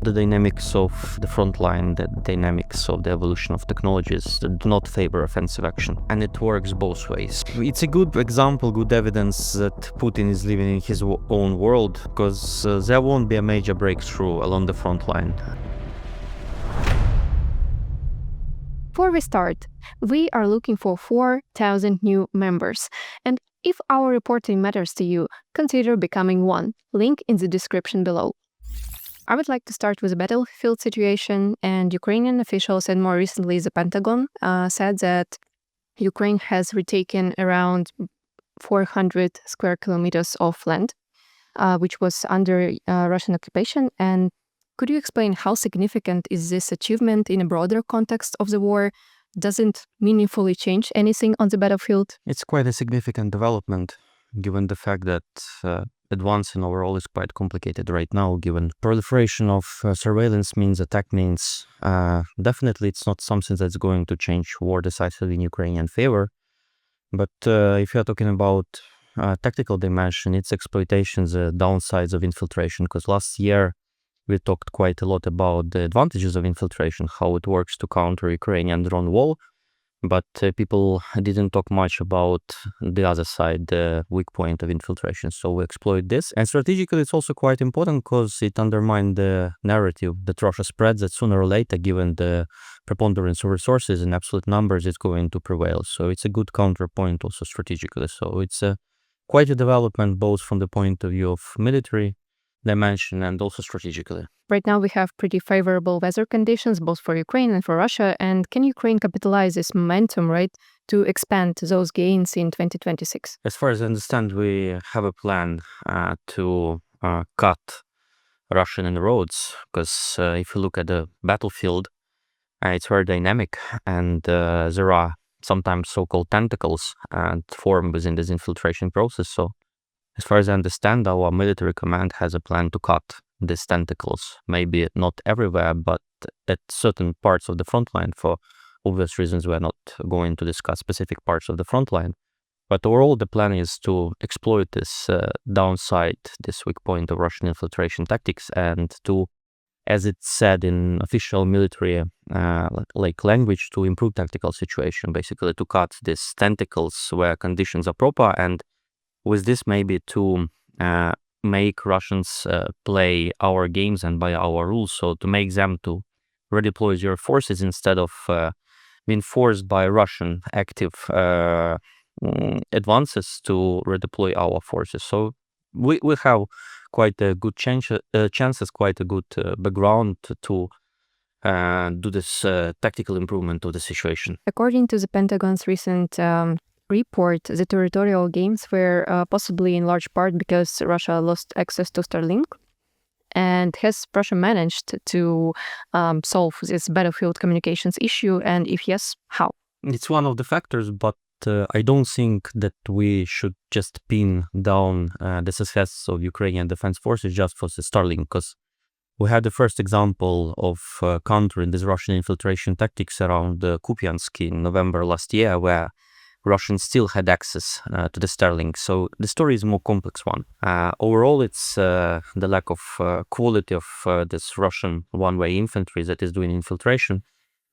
The dynamics of the front line, the dynamics of the evolution of technologies do not favor offensive action, and it works both ways. It's a good example, good evidence that Putin is living in his own world, because there won't be a major breakthrough along the front line. Before we start, we are looking for 4,000 new members, and if our reporting matters to you, consider becoming one. Link in the description below. I would like to start with a battlefield situation, and Ukrainian officials and more recently the Pentagon said that Ukraine has retaken around 400 square kilometers of land, which was under Russian occupation. And could you explain how significant is this achievement in a broader context of the war? Does it meaningfully change anything on the battlefield? It's quite a significant development, given the fact that advancing overall is quite complicated right now, given proliferation of surveillance means, attack means. Definitely it's not something that's going to change war decisively in Ukrainian favor. But if you're talking about tactical dimension, it's exploitation, the downsides of infiltration, because last year we talked quite a lot about the advantages of infiltration, how it works to counter Ukrainian drone wall. But people didn't talk much about the other side, the weak point of infiltration. So we exploit this. And strategically, it's also quite important because it undermined the narrative that Russia spreads that sooner or later, given the preponderance of resources in absolute numbers, it's going to prevail. So it's a good counterpoint also strategically. So it's quite a development both from the point of view of military dimension and also strategically. Right now we have pretty favorable weather conditions both for Ukraine and for Russia. And can Ukraine capitalize this momentum, right, to expand those gains in 2026? As far as I understand, we have a plan to cut Russian inroads, because if you look at the battlefield, it's very dynamic, and there are sometimes so-called tentacles formed within this infiltration process. So as far as I understand, our military command has a plan to cut these tentacles, maybe not everywhere, but at certain parts of the front line. For obvious reasons, we're not going to discuss specific parts of the front line. But overall, the plan is to exploit this downside, this weak point of Russian infiltration tactics, and to, as it's said in official military language, to improve tactical situation, basically to cut these tentacles where conditions are proper, and with this maybe to make Russians play our games and by our rules, so to make them to redeploy their forces instead of being forced by Russian active advances to redeploy our forces. So we have quite a good chances, quite a good background to do this tactical improvement of the situation. According to the Pentagon's recent report, the territorial gains were possibly in large part because Russia lost access to Starlink. And has Russia managed to solve this battlefield communications issue? And if yes, how? It's one of the factors, but I don't think that we should just pin down the success of Ukrainian defense forces just for the Starlink, because we had the first example of countering this Russian infiltration tactics around Kupiansk in November last year, where Russians still had access to the Starlink. So the story is a more complex one. Overall, it's the lack of quality of this Russian one-way infantry that is doing infiltration,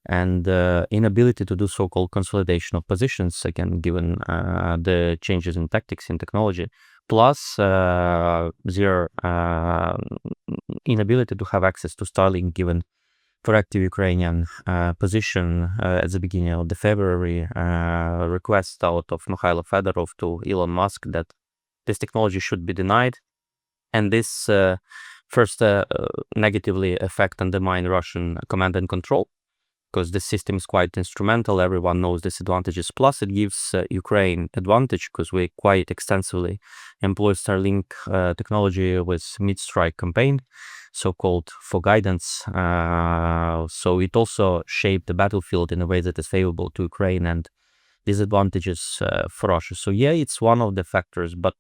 and inability to do so-called consolidation of positions, again, given the changes in tactics, in technology, plus their inability to have access to Starlink, given proactive Ukrainian position at the beginning of the February request out of Mikhailo Fedorov to Elon Musk that this technology should be denied. And this first negatively affect undermine Russian command and control, because the system is quite instrumental. Everyone knows disadvantages. Plus, it gives Ukraine advantage because we quite extensively employ Starlink technology with mid-strike campaign, so-called for guidance. So it also shaped the battlefield in a way that is favorable to Ukraine and disadvantages for Russia. So yeah, it's one of the factors, but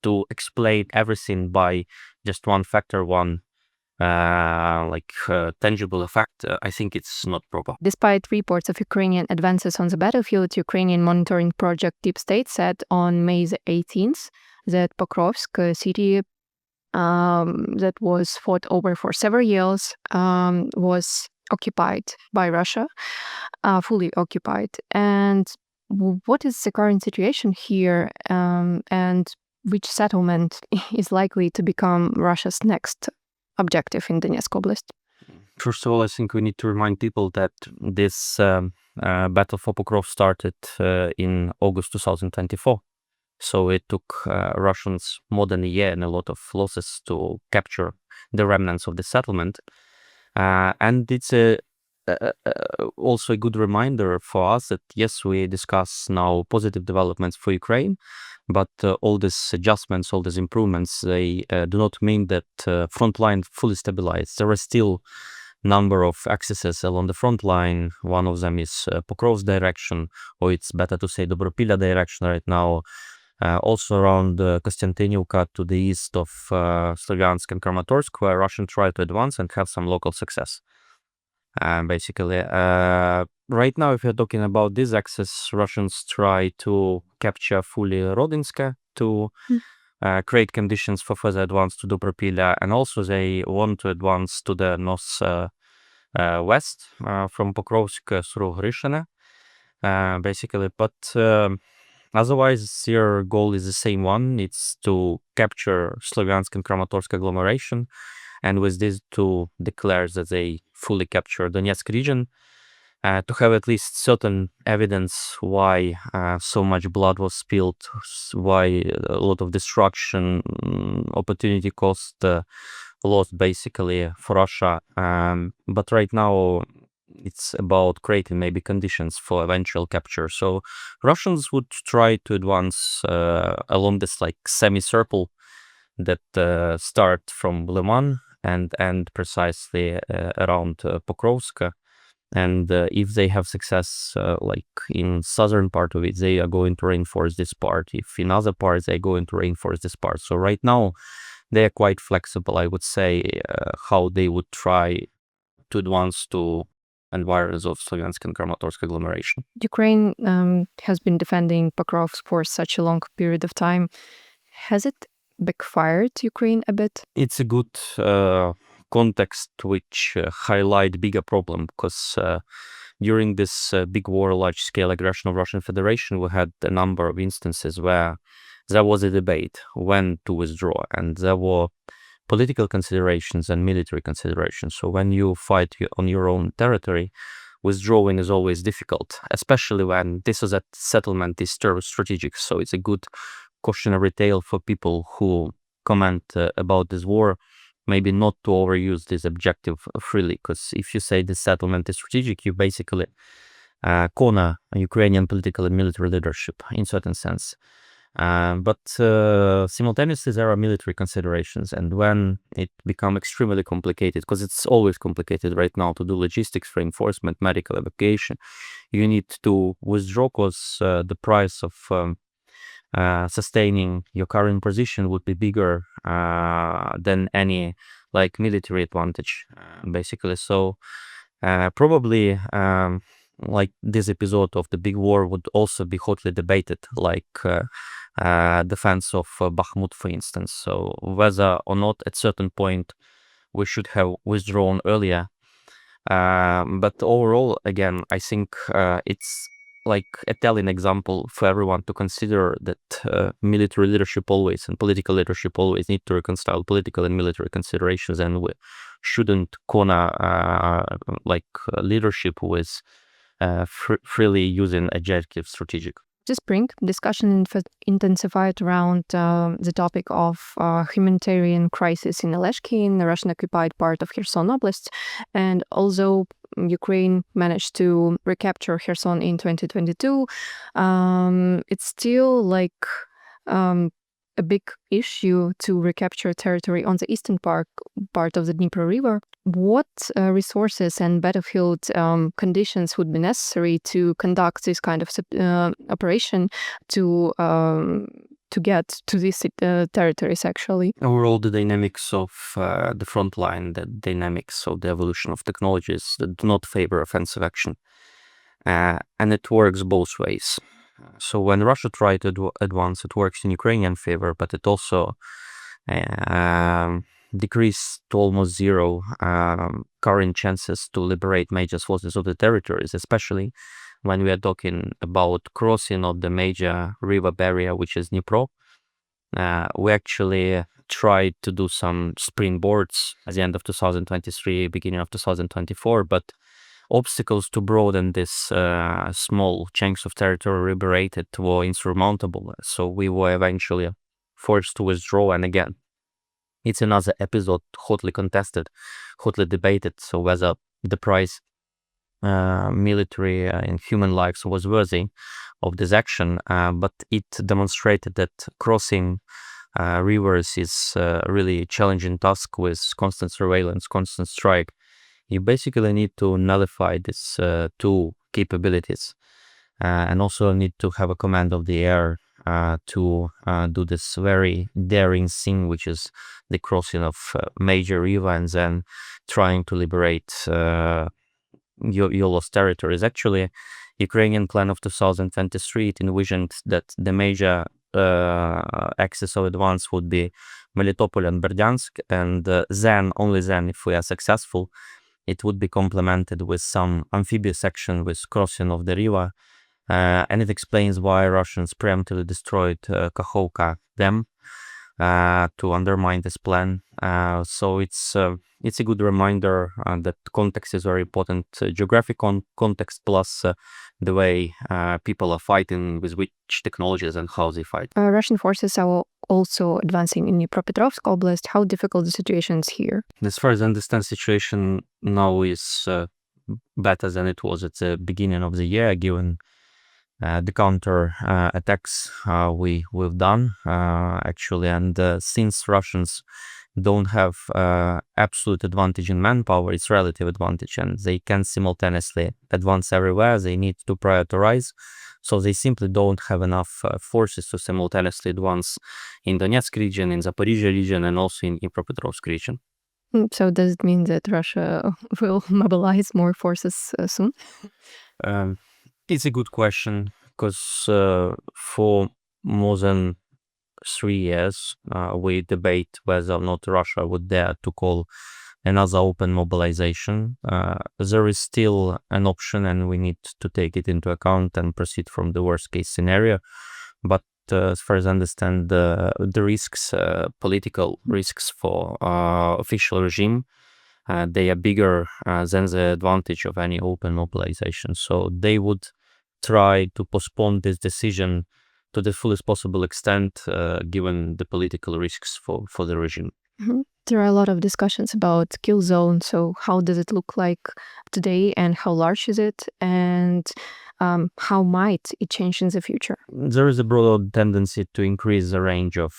to explain everything by just one factor, tangible effect, I think it's not proper. Despite reports of Ukrainian advances on the battlefield, Ukrainian monitoring project Deep State said on May the 18th that Pokrovsk city that was fought over for several years was occupied by Russia, fully occupied. And what is the current situation here, and which settlement is likely to become Russia's next objective in Donetsk Oblast? First of all, I think we need to remind people that this battle for Pokrovsk started in August 2024. So it took Russians more than a year and a lot of losses to capture the remnants of the settlement. And it's also a good reminder for us that, yes, we discuss now positive developments for Ukraine, but all these adjustments, all these improvements, they do not mean that front line fully stabilized. There are still number of accesses along the front line. One of them is Pokrovsk direction, or it's better to say Dobropilya direction right now. Also around Konstantinivka to the east of Slavyansk and Kramatorsk, where Russians try to advance and have some local success. Basically, right now, if you're talking about this axis, Russians try to capture fully Rodinska to create conditions for further advance to Dobropilya, and also they want to advance to the north west from Pokrovsk through Hrishina, basically. But otherwise, their goal is the same one. It's to capture Slavyansk and Kramatorsk agglomeration, and with this to declare that they fully capture Donetsk region, to have at least certain evidence why so much blood was spilled, why a lot of destruction, opportunity cost lost basically for Russia. But right now it's about creating maybe conditions for eventual capture. So Russians would try to advance along this like semicircle that start from Liman and end precisely around Pokrovsk. And if they have success, like in southern part of it, they are going to reinforce this part. If in other parts, they're going to reinforce this part. So right now, they are quite flexible, I would say, how they would try to advance to environs of Slavyansk and Kramatorsk agglomeration. Ukraine has been defending Pokrovsk for such a long period of time. Has it backfired Ukraine a bit? It's a good context which highlight bigger problem, because during this big war, large-scale aggression of Russian Federation, we had a number of instances where there was a debate when to withdraw, and there were political considerations and military considerations. So when you fight on your own territory, withdrawing is always difficult, especially when this is a settlement is strategic. So it's a good cautionary tale for people who comment about this war, maybe not to overuse this objective freely, because if you say the settlement is strategic, you basically corner Ukrainian political and military leadership in certain sense. But simultaneously there are military considerations, and when it becomes extremely complicated, because it's always complicated right now to do logistics, reinforcement, medical evacuation, you need to withdraw, because the price of sustaining your current position would be bigger than any like military advantage, basically. So probably like this episode of the big war would also be hotly debated, like defense of Bakhmut, for instance. So whether or not at certain point we should have withdrawn earlier. But overall, again, I think it's like a telling example for everyone to consider that military leadership always and political leadership always need to reconcile political and military considerations, and we shouldn't corner leadership with freely using adjective strategic. This spring, discussion intensified around the topic of humanitarian crisis in Aleshki, in the Russian-occupied part of Kherson Oblast. And although Ukraine managed to recapture Kherson in 2022, it's still like a big issue to recapture territory on the eastern part of the Dnipro River. What resources and battlefield conditions would be necessary to conduct this kind of operation to get to these territories, actually? Overall, the dynamics of the front line, the dynamics of the evolution of technologies that do not favor offensive action. And it works both ways. So when Russia tried to advance, it works in Ukrainian favor, but it also decreased to almost zero current chances to liberate major sources of the territories, especially when we are talking about crossing of the major river barrier, which is Dnipro. We actually tried to do some springboards at the end of 2023, beginning of 2024, but obstacles to broaden this small chunks of territory liberated were insurmountable. So we were eventually forced to withdraw. And again, it's another episode hotly contested, hotly debated. So whether the price, military and human lives, was worthy of this action, but it demonstrated that crossing rivers is a really challenging task with constant surveillance, constant strike. You basically need to nullify these two capabilities, and also need to have a command of the air to do this very daring thing, which is the crossing of major river and then trying to liberate your lost territories. Actually, Ukrainian plan of 2023, it envisioned that the major axis of advance would be Melitopol and Berdyansk, and then, only then, if we are successful, it would be complemented with some amphibious action with crossing of the river, and it explains why Russians preemptively destroyed Kakhovka Dam to undermine this plan. So it's a good reminder that context is very important. Geographic context plus the way people are fighting, with which technologies and how they fight. Russian forces are also advancing in Dnipropetrovsk Oblast. How difficult the situation is here? As far as I understand, situation now is better than it was at the beginning of the year, given the counter attacks we've done actually, and since Russians don't have absolute advantage in manpower, it's relative advantage, and they can simultaneously advance everywhere. They need to prioritize, so they simply don't have enough forces to simultaneously advance in Donetsk region, in Zaporizhia region, and also in Dnipropetrovsk region. So does it mean that Russia will mobilize more forces soon? It's a good question, because for more than 3 years, we debate whether or not Russia would dare to call another open mobilization. There is still an option, and we need to take it into account and proceed from the worst case scenario. But as far as I understand, the risks, political risks for official regime, they are bigger than the advantage of any open mobilization. So they would try to postpone this decision to the fullest possible extent, given the political risks for the regime. There are a lot of discussions about killzone. So how does it look like today, and how large is it, and how might it change in the future? There is a broad tendency to increase the range of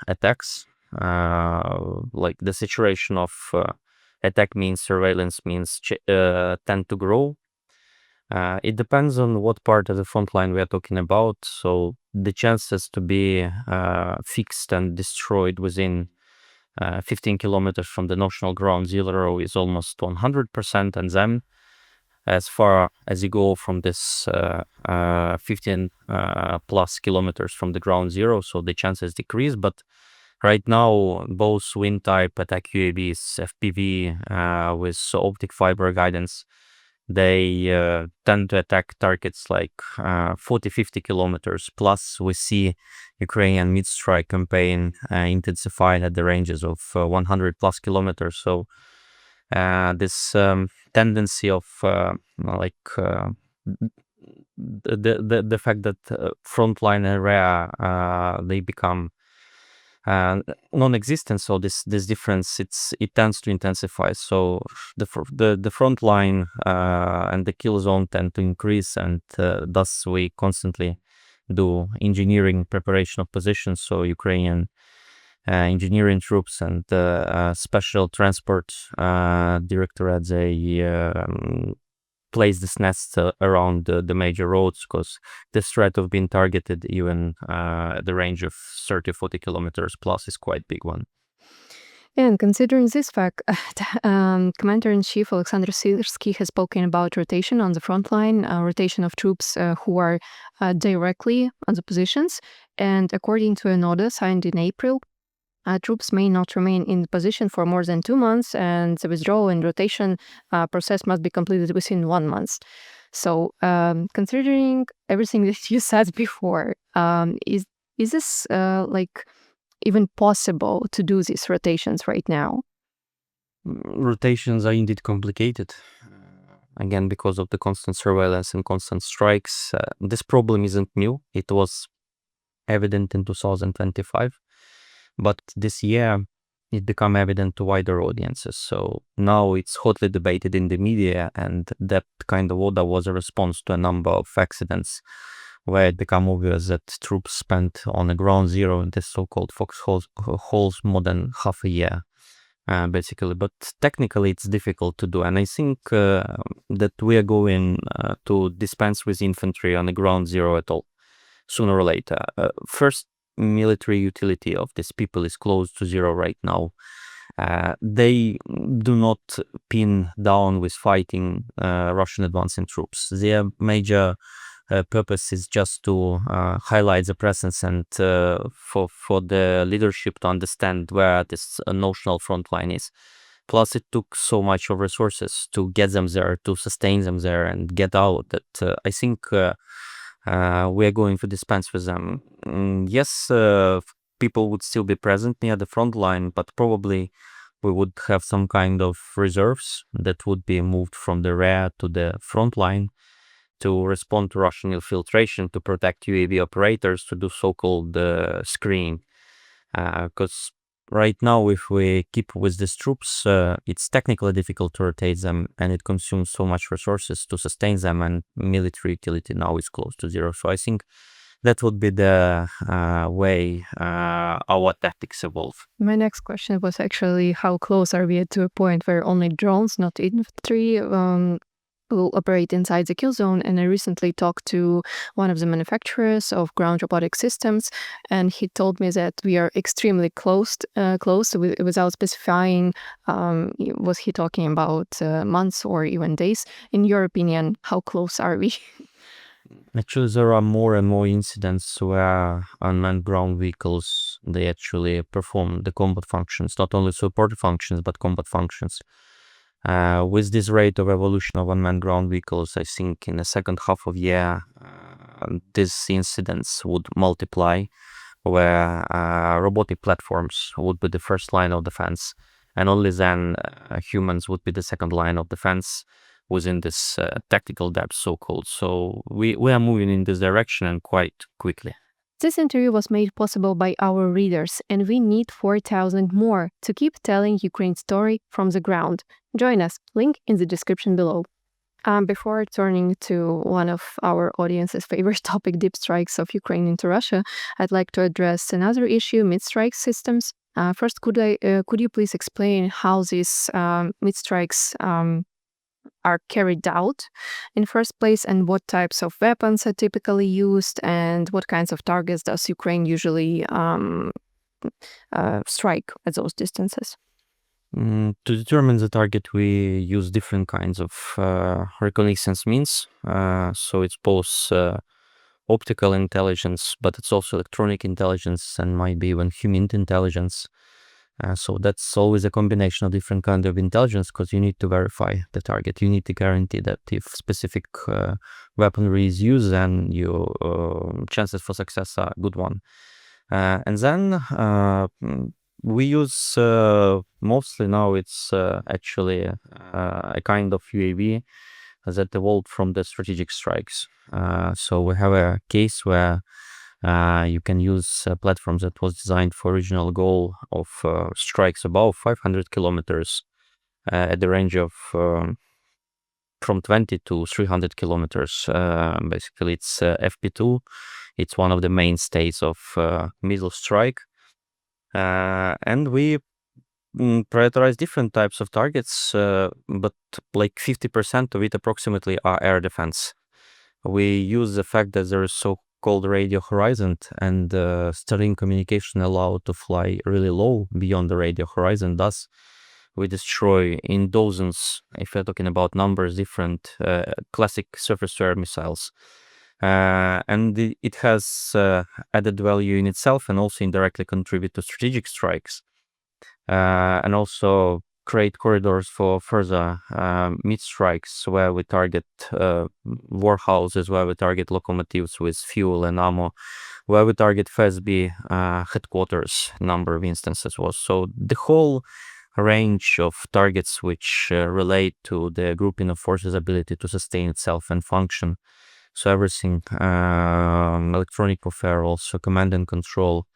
attacks. Like the situation of attack means surveillance means tend to grow. It depends on what part of the front line we are talking about. So the chances to be fixed and destroyed within 15 kilometers from the notional ground zero is almost 100%. And then as far as you go from this 15 plus kilometers from the ground zero, so the chances decrease. But right now, both wind type attack UAVs, FPV with optic fiber guidance, they tend to attack targets like 40-50 kilometers. Plus, we see Ukrainian mid-strike campaign intensified at the ranges of 100 plus kilometers. So this tendency of the fact that frontline area they become non-existent. So this difference it tends to intensify. So the front line and the kill zone tend to increase, and thus we constantly do engineering preparation of positions. So Ukrainian engineering troops and special transport directorate, they place this nest around the major roads, because this threat of being targeted even the range of 30-40 kilometers plus is quite big one. And considering this fact, Commander-in-Chief Alexander Syrsky has spoken about rotation on the front line, rotation of troops who are directly on the positions. And according to an order signed in April, troops may not remain in position for more than 2 months, and the withdrawal and rotation process must be completed within 1 month. So, considering everything that you said before, is this like even possible to do these rotations right now? Rotations are indeed complicated. Again, because of the constant surveillance and constant strikes. This problem isn't new. It was evident in 2025, but this year it became evident to wider audiences. So now it's hotly debated in the media, and that kind of order was a response to a number of accidents where it became obvious that troops spent on a ground zero in this so-called foxholes more than half a year. Basically, but technically it's difficult to do, and I think that we are going to dispense with infantry on the ground zero at all, sooner or later. First, military utility of these people is close to zero right now. They do not pin down with fighting Russian advancing troops. Their major purpose is just to highlight the presence and for the leadership to understand where this notional front line is. Plus, it took so much of resources to get them there, to sustain them there, and get out that I think we are going to dispense with them. Yes, people would still be present near the front line, but probably we would have some kind of reserves that would be moved from the rear to the front line to respond to Russian infiltration, to protect UAV operators, to do so-called screening. Because right now, if we keep with these troops, it's technically difficult to rotate them, and it consumes so much resources to sustain them, and military utility now is close to zero. So I think that would be the way our tactics evolve. My next question was actually how close are we to a point where only drones, not infantry, will operate inside the kill zone. And I recently talked to one of the manufacturers of ground robotic systems, and he told me that we are extremely close without specifying was he talking about months or even days. In your opinion, how close are we? Actually, there are more and more incidents where unmanned ground vehicles, they actually perform the combat functions, not only support functions, but combat functions. With this rate of evolution of unmanned ground vehicles, I think in the second half of year, these incidents would multiply, where robotic platforms would be the first line of defense, and only then humans would be the second line of defense within this tactical depth, so-called. So we are moving in this direction, and quite quickly. This interview was made possible by our readers, and we need 4,000 more to keep telling Ukraine's story from the ground. Join us, link in the description below. Before turning to one of our audience's favorite topic, deep strikes of Ukraine into Russia, I'd like to address another issue, mid-strike systems. First, could you please explain how these mid-strikes are carried out in first place, and what types of weapons are typically used, and what kinds of targets does Ukraine usually strike at those distances? To determine the target, we use different kinds of reconnaissance means. So it's both optical intelligence, but it's also electronic intelligence, and might be even human intelligence. So that's always a combination of different kind of intelligence, because you need to verify the target. You need to guarantee that if specific weaponry is used, then your chances for success are a good one. And then we use mostly now it's actually a kind of UAV that evolved from the strategic strikes. So we have a case where you can use a platform that was designed for original goal of strikes above 500 kilometers at the range of from 20 to 300 kilometers. Basically, it's FP2. It's one of the mainstays of missile strike. And we prioritize different types of targets, but like 50% of it approximately are air defense. We use the fact that there is so-called radio horizon, and Starlink communication allowed to fly really low beyond the radio horizon. Thus, we destroy in dozens, if we're talking about numbers, different classic surface-to-air missiles. and it has added value in itself and also indirectly contribute to strategic strikes, and also create corridors for further mid strikes where we target warehouses, where we target locomotives with fuel and ammo, where we target FSB headquarters. Number of instances was so the whole range of targets which relate to the grouping of forces' ability to sustain itself and function. So everything, electronic warfare, also command and control.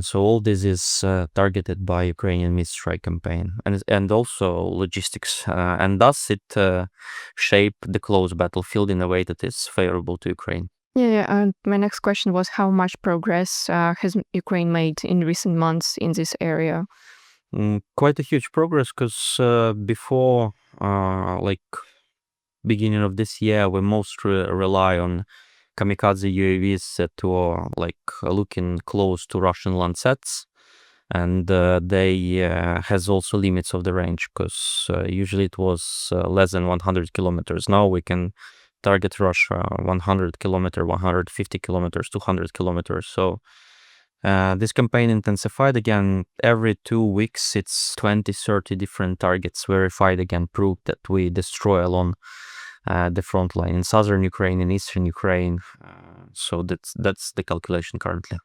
So all this is targeted by Ukrainian mid-strike campaign, and also logistics, and thus it shaped the close battlefield in a way that is favorable to Ukraine. Yeah, and my next question was how much progress has Ukraine made in recent months in this area? Quite a huge progress, because before like beginning of this year, we mostly rely on kamikaze UAVs that were looking close to Russian Landsats, and they has also limits of the range, because usually it was less than 100 kilometers. Now we can target Russia 100 kilometer, 150 kilometers, 200 kilometers. So this campaign intensified again. Every 2 weeks, it's 20-30 different targets verified again, proved that we destroy along the front line in southern Ukraine and eastern Ukraine. So that's the calculation currently.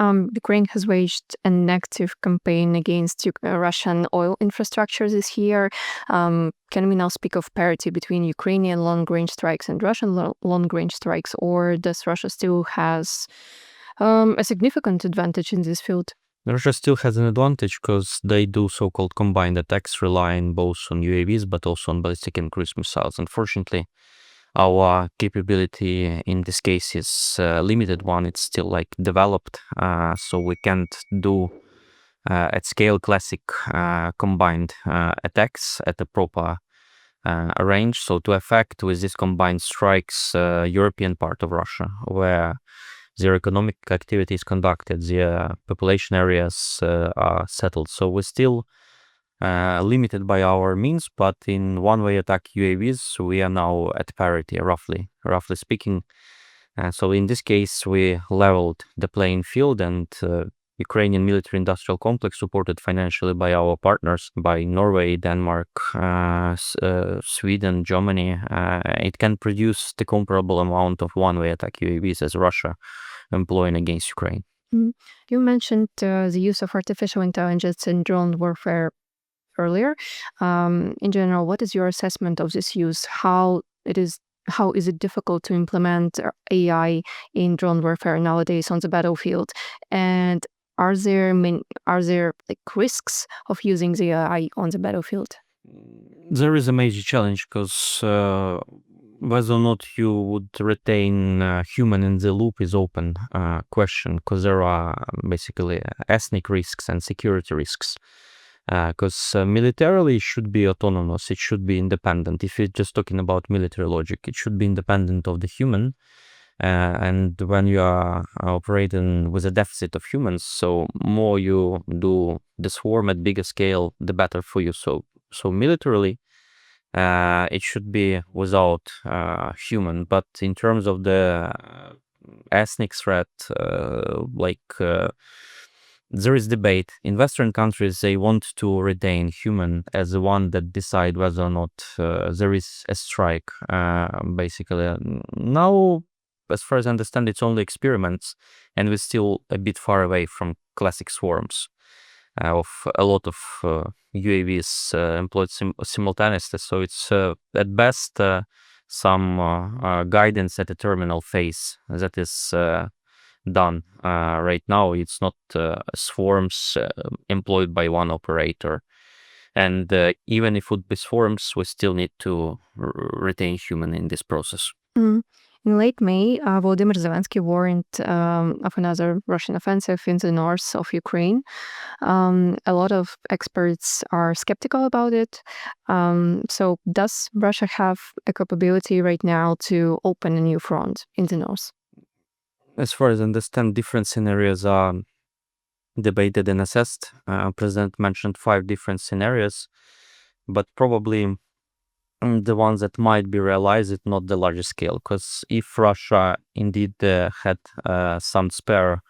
Ukraine has waged an active campaign against Russian oil infrastructure this year. Can we now speak of parity between Ukrainian long-range strikes and Russian long-range strikes, or does Russia still has a significant advantage in this field? Russia still has an advantage because they do so-called combined attacks, relying both on UAVs but also on ballistic and cruise missiles. Unfortunately, our capability in this case is a limited one. It's still developed, so we can't do at scale classic combined attacks at a proper range. So to effect with these combined strikes, European part of Russia, where their economic activity is conducted, their population areas are settled. So we're still limited by our means, but in one-way attack UAVs, we are now at parity, roughly speaking. So in this case, we leveled the playing field, and Ukrainian military-industrial complex, supported financially by our partners, by Norway, Denmark, Sweden, Germany, it can produce the comparable amount of one-way attack UAVs as Russia employing against Ukraine. You mentioned the use of artificial intelligence in drone warfare earlier. In general, what is your assessment of this use? How is it difficult to implement AI in drone warfare nowadays on the battlefield? And are there risks of using the AI on the battlefield? There is a major challenge, because whether or not you would retain human in the loop is open question, because there are basically ethnic risks and security risks. Because militarily it should be autonomous, it should be independent. If you're just talking about military logic, it should be independent of the human. And when you are operating with a deficit of humans, so more you do the swarm at bigger scale, the better for you. So militarily, it should be without human. But in terms of the ethnic threat, there is debate. In Western countries, they want to retain human as the one that decide whether or not there is a strike. Basically, now, as far as I understand, it's only experiments, and we're still a bit far away from classic swarms of a lot of UAVs employed simultaneously. So it's at best some guidance at the terminal phase that is done right now. It's not swarms employed by one operator, and even if it would be swarms, we still need to retain human in this process. In late May, Volodymyr Zelensky warned of another Russian offensive in the north of Ukraine. A lot of experts are skeptical about it. So does Russia have a capability right now to open a new front in the north? As far as I understand, different scenarios are debated and assessed. President mentioned 5 different scenarios, but probably the ones that might be realized, not the larger scale. Because if Russia indeed had some spare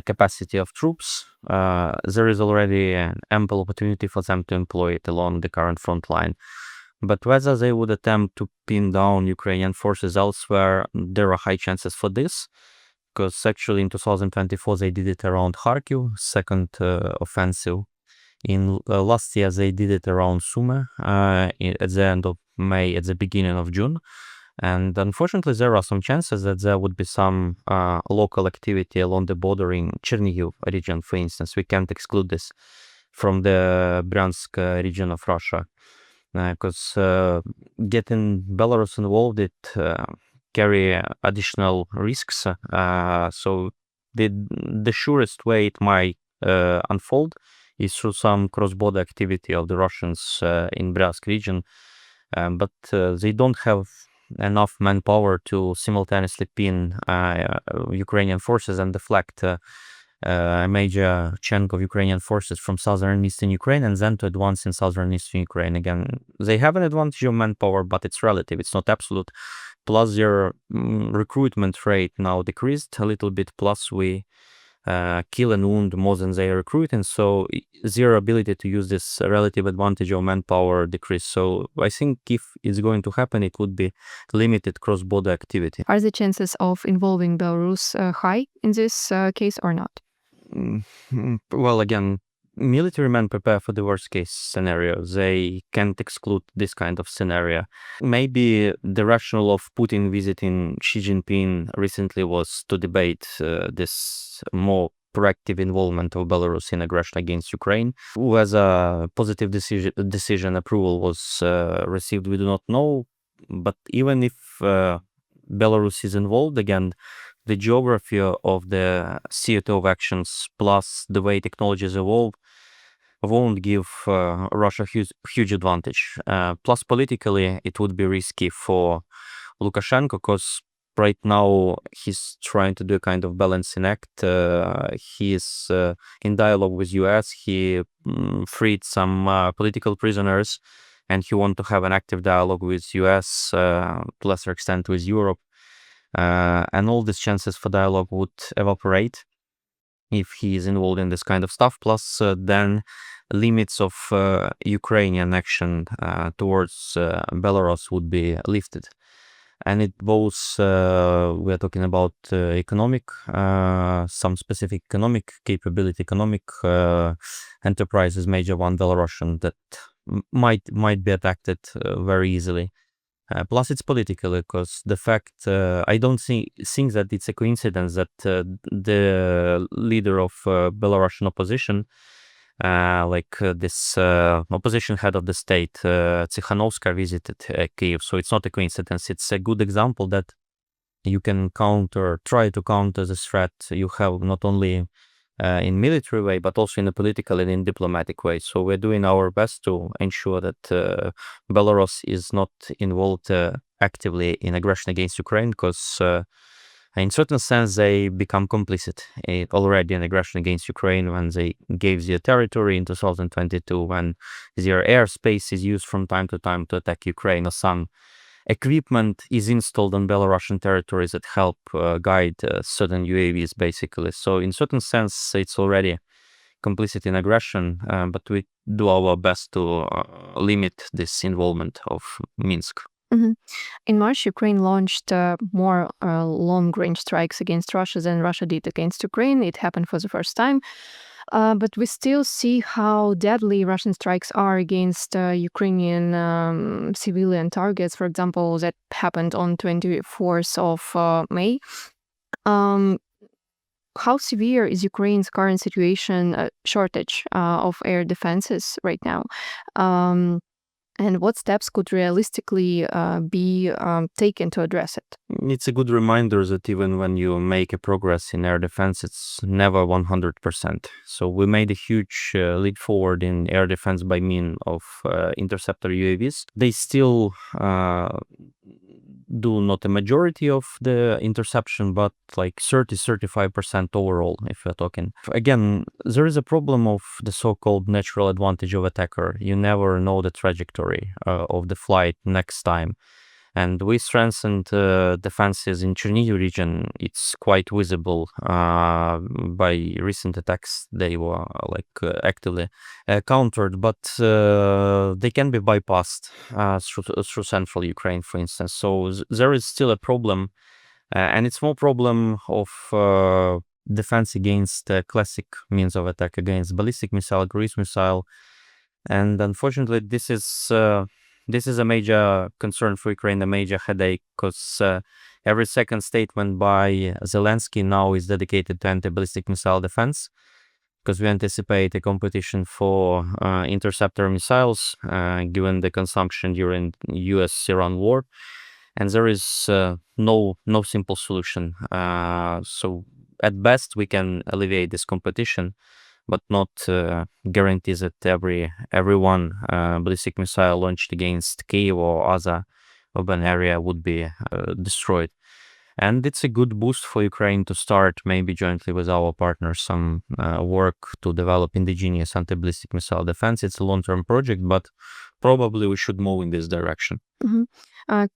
capacity of troops, there is already an ample opportunity for them to employ it along the current front line. But whether they would attempt to pin down Ukrainian forces elsewhere, there are high chances for this. Because actually in 2024 they did it around Kharkiv, second offensive. In last year they did it around Sumy at the end of May, at the beginning of June. And unfortunately, there are some chances that there would be some local activity along the border in Chernihiv region, for instance. We can't exclude this from the Bryansk region of Russia. Because getting Belarus involved, it carry additional risks. So the surest way it might unfold is through some cross-border activity of the Russians in Bryansk region. But they don't have enough manpower to simultaneously pin Ukrainian forces and deflect a major chunk of Ukrainian forces from southern and eastern Ukraine and then to advance in southern and eastern Ukraine. Again, they have an advantage of manpower, but it's relative, it's not absolute. Plus their recruitment rate now decreased a little bit, plus we kill and wound more than they recruit, and so their ability to use this relative advantage of manpower decreased. So I think if it's going to happen, it would be limited cross-border activity. Are the chances of involving Belarus high in this case or not? Well, again, military men prepare for the worst case scenario. They can't exclude this kind of scenario. Maybe the rationale of Putin visiting Xi Jinping recently was to debate this more proactive involvement of Belarus in aggression against Ukraine. Whether positive decision approval was received, we do not know. But even if Belarus is involved, again, the geography of the theater of actions plus the way technologies evolve won't give Russia huge advantage. Plus politically, it would be risky for Lukashenko because right now he's trying to do a kind of balancing act. He is in dialogue with US. He freed some political prisoners, and he wants to have an active dialogue with US, to lesser extent with Europe. And all these chances for dialogue would evaporate if he is involved in this kind of stuff. Plus, then limits of Ukrainian action towards Belarus would be lifted. And it both, we're talking about economic, some specific economic capability, economic enterprises, major one Belarusian, that might be attacked very easily. Plus, it's political because the fact I don't think that it's a coincidence that the leader of Belarusian opposition, this opposition head of the state, Tsikhanovskaya, visited Kyiv. So it's not a coincidence. It's a good example that you can try to counter this threat you have not only in military way, but also in a political and in diplomatic way. So we're doing our best to ensure that Belarus is not involved actively in aggression against Ukraine, because in certain sense they become complicit already in aggression against Ukraine when they gave their territory in 2022, when their airspace is used from time to time to attack Ukraine, or some equipment is installed on Belarusian territories that help guide certain UAVs, basically. So in certain sense, it's already complicit in aggression, but we do our best to limit this involvement of Minsk. Mm-hmm. In March, Ukraine launched more long-range strikes against Russia than Russia did against Ukraine. It happened for the first time. But we still see how deadly Russian strikes are against Ukrainian civilian targets. For example, that happened on 24th of May. How severe is Ukraine's current situation, shortage of air defenses right now? And what steps could realistically be taken to address it? It's a good reminder that even when you make a progress in air defense, it's never 100%. So we made a huge leap forward in air defense by means of interceptor UAVs. They still do not a majority of the interception, but like 30-35% overall, if we're talking. Again, there is a problem of the so-called natural advantage of attacker. You never know the trajectory of the flight next time. And we strengthened defenses in Chernihiv region. It's quite visible by recent attacks. They were actively countered, but they can be bypassed through central Ukraine, for instance. So there is still a problem, and it's more problem of defense against classic means of attack, against ballistic missile, cruise missile, and unfortunately, this is a major concern for Ukraine, a major headache, because every second statement by Zelensky now is dedicated to anti-ballistic missile defense, because we anticipate a competition for interceptor missiles, given the consumption during US-Iran war, and there is no simple solution. So at best, we can alleviate this competition, but not guarantee that every one ballistic missile launched against Kyiv or other urban area would be destroyed. And it's a good boost for Ukraine to start, maybe jointly with our partners, some work to develop indigenous anti-ballistic missile defense. It's a long-term project, but probably we should move in this direction.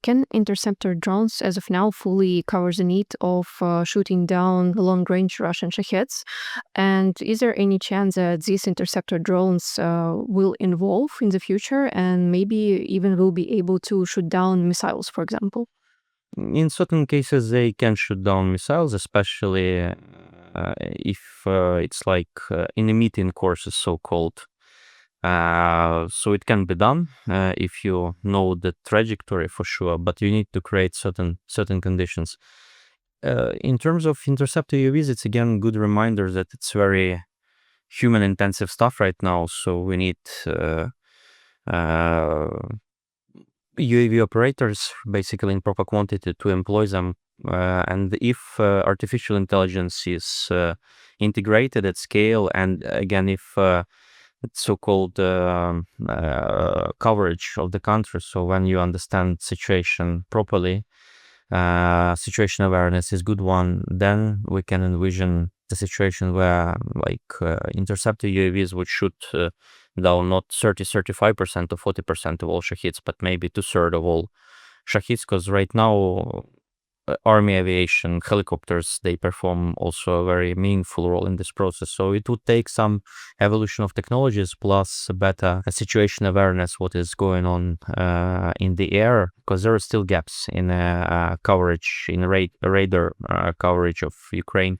Can interceptor drones, as of now, fully cover the need of shooting down long-range Russian Shaheds? And is there any chance that these interceptor drones will evolve in the future and maybe even will be able to shoot down missiles, for example? In certain cases, they can shoot down missiles, especially if it's like intermittent courses, so-called. So it can be done if you know the trajectory for sure, but you need to create certain conditions. In terms of interceptor UAVs, it's again good reminder that it's very human intensive stuff right now. So we need UAV operators basically in proper quantity to employ them. And if artificial intelligence is integrated at scale, and again, if so-called coverage of the country, so when you understand situation properly, situation awareness is good one, then we can envision the situation where interceptor UAVs would shoot down not 30-35% or 40% of all Shahids, but maybe 2/3 of all Shahids, because right now army aviation helicopters, they perform also a very meaningful role in this process. So it would take some evolution of technologies plus better situation awareness what is going on in the air, because there are still gaps in coverage, in radar coverage of Ukraine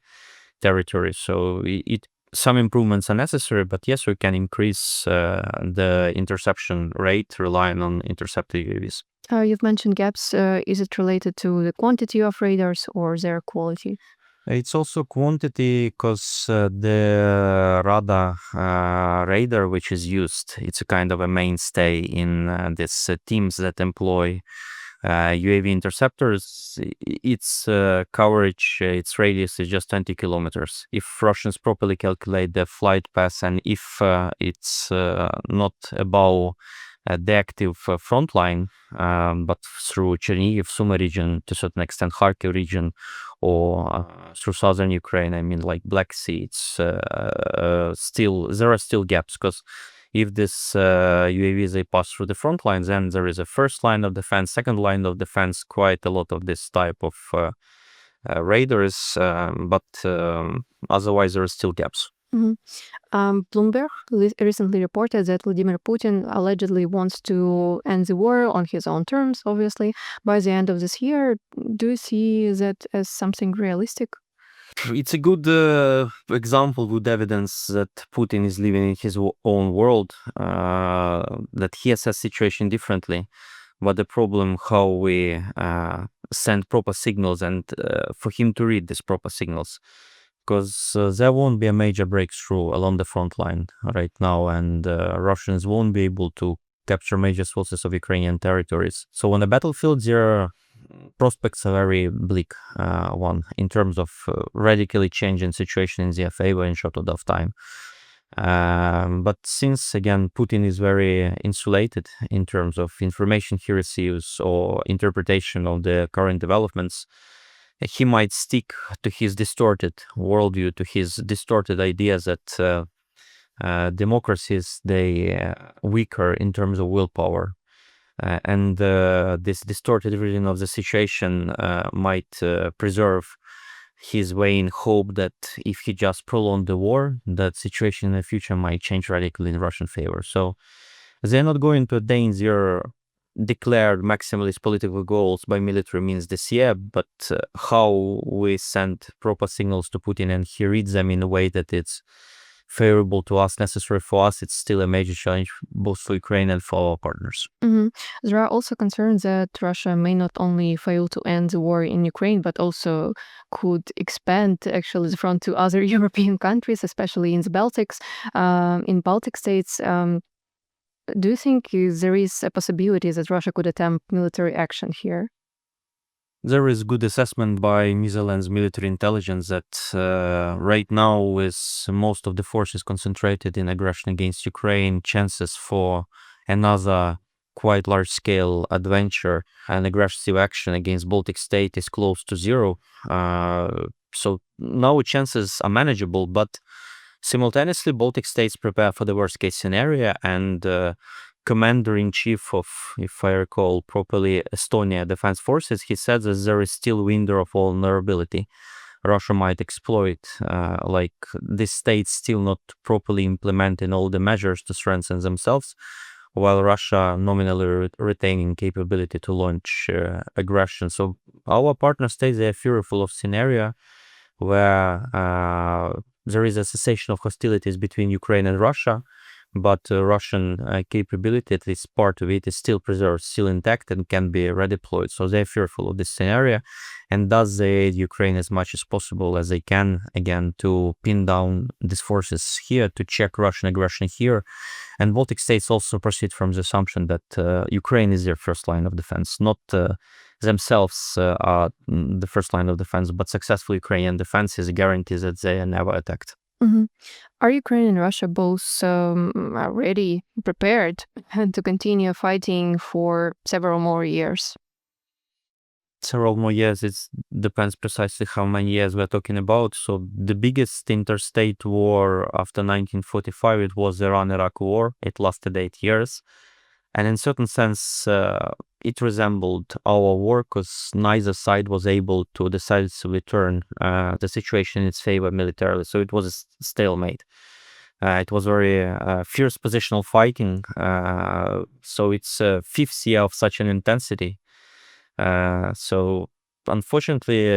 territory. So some improvements are necessary, but yes, we can increase the interception rate relying on interceptor UAVs. You've mentioned gaps. Is it related to the quantity of radars or their quality? It's also quantity, because the radar which is used, it's a kind of a mainstay in these teams that employ UAV interceptors. Its coverage, its radius is just 20 kilometers. If Russians properly calculate the flight path, and if it's not above the active front line, but through Chernihiv, Sumy region, to a certain extent Kharkiv region, or through southern Ukraine, I mean like Black Sea, it's there are still gaps, because if this UAVs they pass through the front lines, then there is a first line of defense, second line of defense, quite a lot of this type of radars, but otherwise there are still gaps. Bloomberg recently reported that Vladimir Putin allegedly wants to end the war on his own terms, obviously, by the end of this year. Do you see that as something realistic? It's a good example, good evidence that Putin is living in his own world, that he assesses situation differently. But the problem how we send proper signals, and for him to read these proper signals, because there won't be a major breakthrough along the front line right now, and Russians won't be able to capture major sources of Ukrainian territories. So on the battlefield, their prospects are very bleak one in terms of radically changing situation in their favor in short of time. But since, again, Putin is very insulated in terms of information he receives or interpretation of the current developments, he might stick to his distorted worldview, to his distorted ideas that democracies, they weaker in terms of willpower. And this distorted reading of the situation might preserve his vain hope that if he just prolonged the war, that situation in the future might change radically in Russian favor. So they're not going to attain their declared maximalist political goals by military means this year, but how we send proper signals to Putin and he reads them in a way that it's favorable to us, necessary for us, it's still a major challenge both for Ukraine and for our partners. There are also concerns that Russia may not only fail to end the war in Ukraine, but also could expand actually the front to other European countries, especially in the Baltics, in Baltic states. Do you think there is a possibility that Russia could attempt military action here? There is good assessment by Netherlands military intelligence that right now, with most of the forces concentrated in aggression against Ukraine, chances for another quite large-scale adventure and aggressive action against Baltic state is close to zero. So now chances are manageable, but simultaneously Baltic states prepare for the worst-case scenario, and Commander-in-Chief of, if I recall properly, Estonia Defense Forces, he said that there is still window of vulnerability Russia might exploit, like these states still not properly implementing all the measures to strengthen themselves, while Russia nominally retaining capability to launch aggression. So our partner states they are fearful of scenario where there is a cessation of hostilities between Ukraine and Russia, but Russian capability, at least part of it, is still preserved, still intact, and can be redeployed. So they're fearful of this scenario, and thus they aid Ukraine as much as possible as they can, again, to pin down these forces here, to check Russian aggression here. And Baltic states also proceed from the assumption that Ukraine is their first line of defense, not themselves are the first line of defense, but successful Ukrainian defense is a guarantee that they are never attacked. Are Ukraine and Russia both ready, prepared to continue fighting for several more years? Several more years, it depends precisely how many years we're talking about. So the biggest interstate war after 1945, it was the Iran-Iraq War. It lasted 8 years. And in certain sense, it resembled our war because neither side was able to decisively turn the situation in its favor militarily. So it was a stalemate. It was very fierce positional fighting. So it's a fifth year of such an intensity. So unfortunately,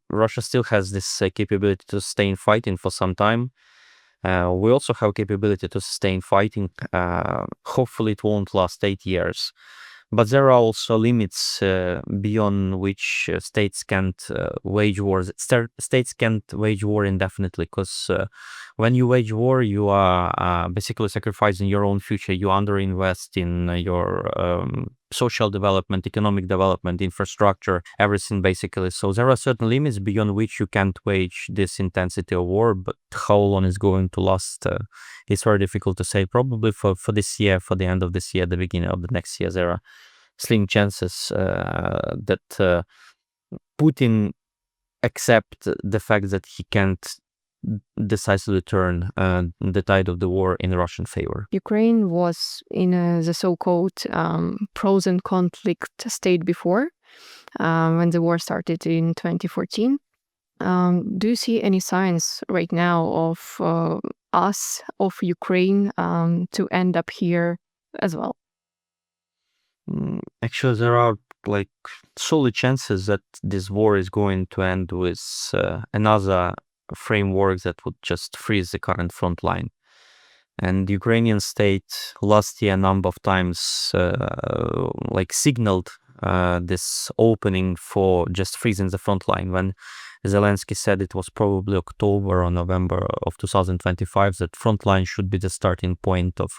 Russia still has this capability to sustain fighting for some time. We also have capability to sustain fighting. Hopefully it won't last 8 years. But there are also limits beyond which states can't wage wars. States can't wage war indefinitely, because when you wage war, you are basically sacrificing your own future. You underinvest in your social development, economic development, infrastructure, everything basically. So there are certain limits beyond which you can't wage this intensity of war, but how long it's going to last is very difficult to say. Probably for this year, for the end of this year, the beginning of the next year, there are slim chances that Putin accept the fact that he can't decisively turn the tide of the war in Russian favor. Ukraine was in the so-called frozen conflict state before, when the war started in 2014. Do you see any signs right now of Ukraine to end up here as well? Actually, there are like solid chances that this war is going to end with another framework that would just freeze the current front line. And the Ukrainian state last year a number of times signaled this opening for just freezing the front line. When Zelensky said it was probably October or November of 2025 that front line should be the starting point of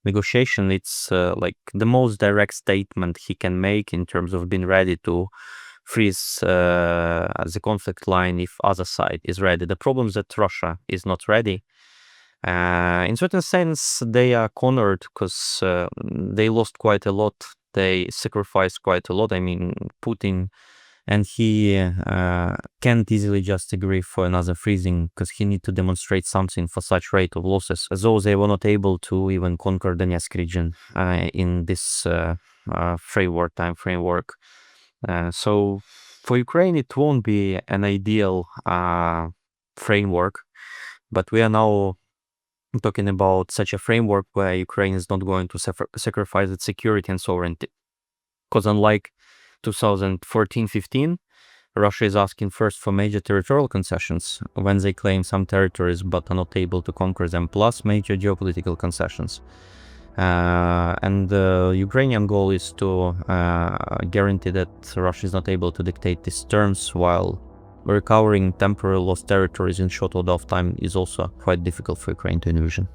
negotiation, it's like the most direct statement he can make in terms of being ready to freeze the conflict line if other side is ready. The problem is that Russia is not ready. In certain sense, they are cornered because they lost quite a lot. They sacrificed quite a lot. I mean, Putin, and he can't easily just agree for another freezing because he need to demonstrate something for such rate of losses, as though they were not able to even conquer Donetsk region in this time framework. So for Ukraine, it won't be an ideal framework, but we are now talking about such a framework where Ukraine is not going to sacrifice its security and sovereignty. Because unlike 2014-15, Russia is asking first for major territorial concessions when they claim some territories but are not able to conquer them, plus major geopolitical concessions. And the Ukrainian goal is to guarantee that Russia is not able to dictate these terms, while recovering temporary lost territories in short order of time is also quite difficult for Ukraine to envision.